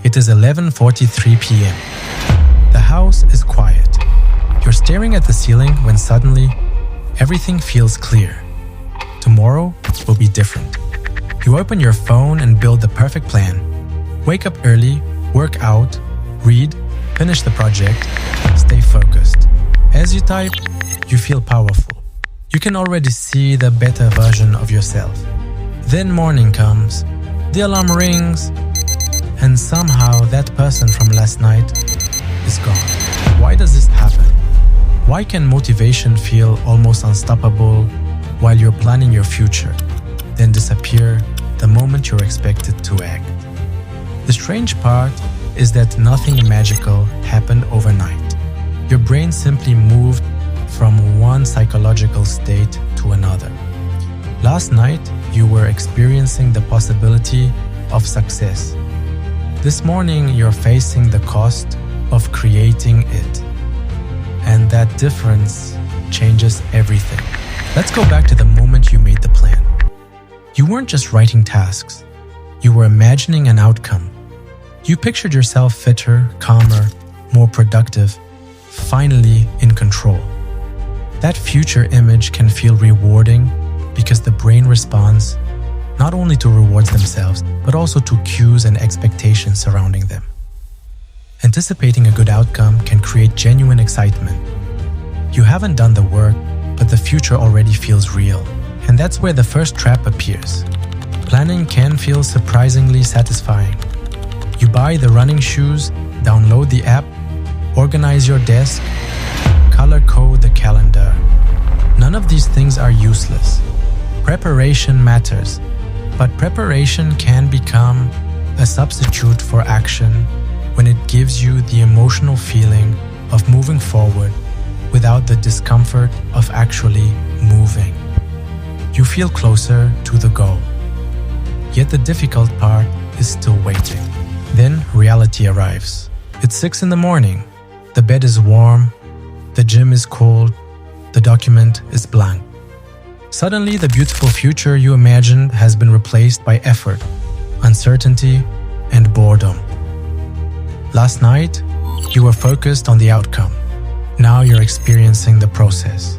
It is 11:43 p.m. The house is quiet. You're staring at the ceiling when suddenly everything feels clear. Tomorrow will be different. You open your phone and build the perfect plan. Wake up early, work out, read, finish the project, stay focused. As you type, you feel powerful. You can already see the better version of yourself. Then morning comes, the alarm rings, and somehow that person from last night is gone. Why does this happen? Why can motivation feel almost unstoppable while you're planning your future, then disappear the moment you're expected to act? The strange part is that nothing magical happened overnight. Your brain simply moved from one psychological state to another. Last night, you were experiencing the possibility of success. This morning, you're facing the cost of creating it. And that difference changes everything. Let's go back to the moment you made the plan. You weren't just writing tasks. You were imagining an outcome. You pictured yourself fitter, calmer, more productive, finally in control. That future image can feel rewarding because the brain responds not only to rewards themselves, but also to cues and expectations surrounding them. Anticipating a good outcome can create genuine excitement. You haven't done the work, but the future already feels real. And that's where the first trap appears. Planning can feel surprisingly satisfying. You buy the running shoes, download the app, organize your desk, color code the calendar. None of these things are useless. Preparation matters, but preparation can become a substitute for action when it gives you the emotional feeling of moving forward without the discomfort of actually moving. You feel closer to the goal. Yet the difficult part is still waiting. Then reality arrives. It's 6 in the morning. The bed is warm. The gym is cold. The document is blank. Suddenly, the beautiful future you imagined has been replaced by effort, uncertainty, and boredom. Last night, you were focused on the outcome. Now you're experiencing the process.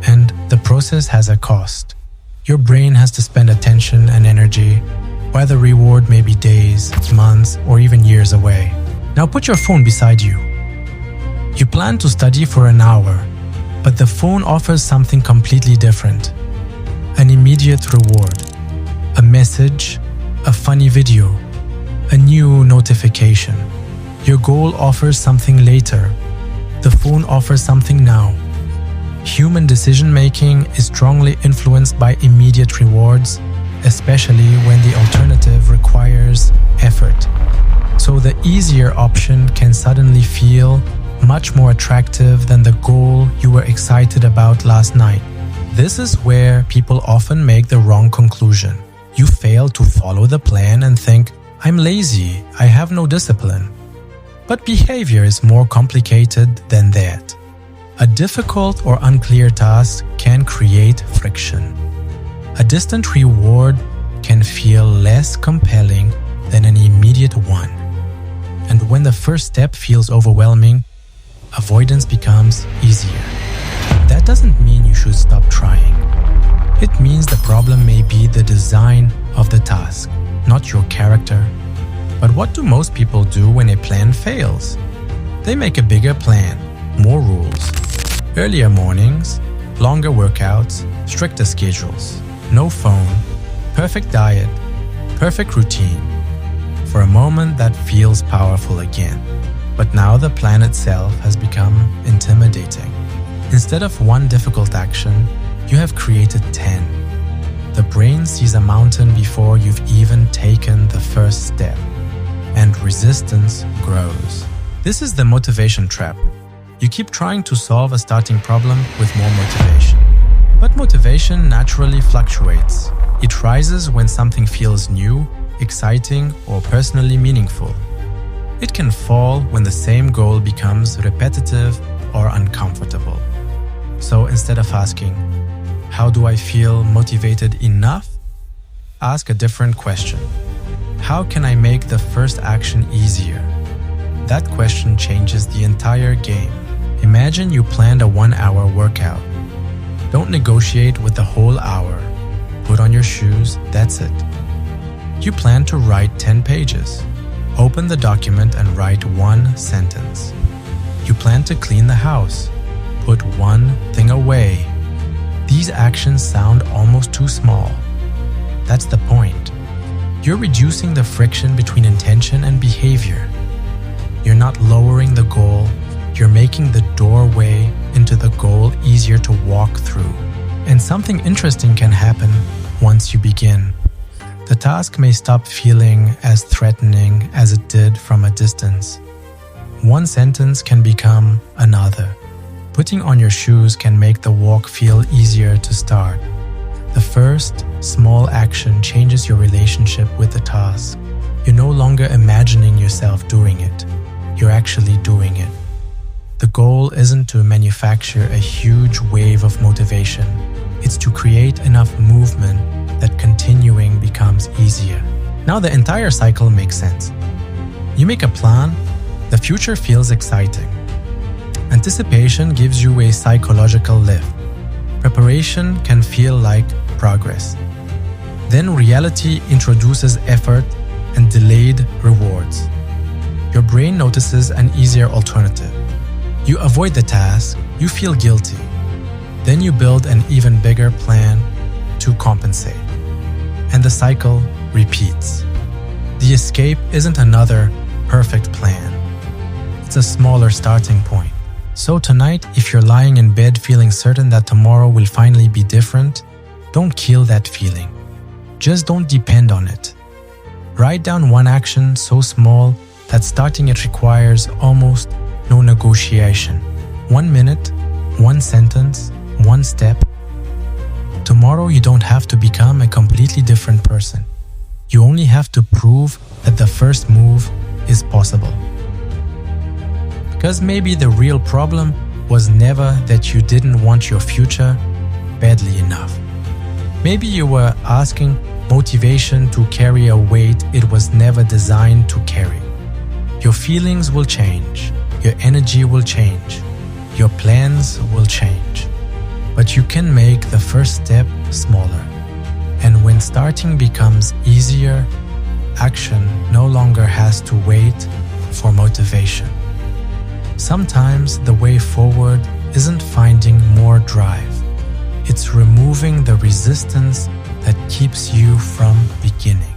And the process has a cost. Your brain has to spend attention and energy, while the reward may be days, months, or even years away. Now put your phone beside you. You plan to study for an hour, but the phone offers something completely different. An immediate reward, a message, a funny video, a new notification. Your goal offers something later. The phone offers something now. Human decision-making is strongly influenced by immediate rewards, especially when the alternative requires effort. So the easier option can suddenly feel much more attractive than the goal you were excited about last night. This is where people often make the wrong conclusion. You fail to follow the plan and think, I'm lazy, I have no discipline. But behavior is more complicated than that. A difficult or unclear task can create friction. A distant reward can feel less compelling than an immediate one. And when the first step feels overwhelming, avoidance becomes easier. That doesn't mean you should stop trying. It means the problem may be the design of the task, not your character. But what do most people do when a plan fails? They make a bigger plan, more rules, earlier mornings, longer workouts, stricter schedules, no phone, perfect diet, perfect routine. For a moment that feels powerful again. But now the plan itself has become intimidating. Instead of one difficult action, you have created 10. The brain sees a mountain before you've even taken the first step, and resistance grows. This is the motivation trap. You keep trying to solve a starting problem with more motivation. But motivation naturally fluctuates. It rises when something feels new, exciting, or personally meaningful. It can fall when the same goal becomes repetitive or uncomfortable. So instead of asking, how do I feel motivated enough? Ask a different question. How can I make the first action easier? That question changes the entire game. Imagine you planned a 1-hour workout. Don't negotiate with the whole hour. Put on your shoes, that's it. You plan to write 10 pages. Open the document and write 1 sentence. You plan to clean the house. Put 1 thing away. These actions sound almost too small. That's the point. You're reducing the friction between intention and behavior. You're not lowering the goal, you're making the doorway into the goal easier to walk through. And something interesting can happen once you begin. The task may stop feeling as threatening as it did from a distance. 1 sentence can become another. Putting on your shoes can make the walk feel easier to start. The first small action changes your relationship with the task. You're no longer imagining yourself doing it. You're actually doing it. The goal isn't to manufacture a huge wave of motivation. It's to create enough movement that continuing becomes easier. Now the entire cycle makes sense. You make a plan, the future feels exciting. Anticipation gives you a psychological lift. Preparation can feel like progress. Then reality introduces effort and delayed rewards. Your brain notices an easier alternative. You avoid the task, you feel guilty. Then you build an even bigger plan to compensate. And the cycle repeats. The escape isn't another perfect plan. It's a smaller starting point. So tonight, if you're lying in bed feeling certain that tomorrow will finally be different, don't kill that feeling. Just don't depend on it. Write down 1 action so small that starting it requires almost no negotiation. 1 minute, 1 sentence, 1 step. Tomorrow you don't have to become a completely different person. You only have to prove that the first move is possible. Because maybe the real problem was never that you didn't want your future badly enough. Maybe you were asking motivation to carry a weight it was never designed to carry. Your feelings will change, your energy will change, your plans will change. But you can make the first step smaller. And when starting becomes easier, action no longer has to wait for motivation. Sometimes the way forward isn't finding more drive. It's removing the resistance that keeps you from beginning.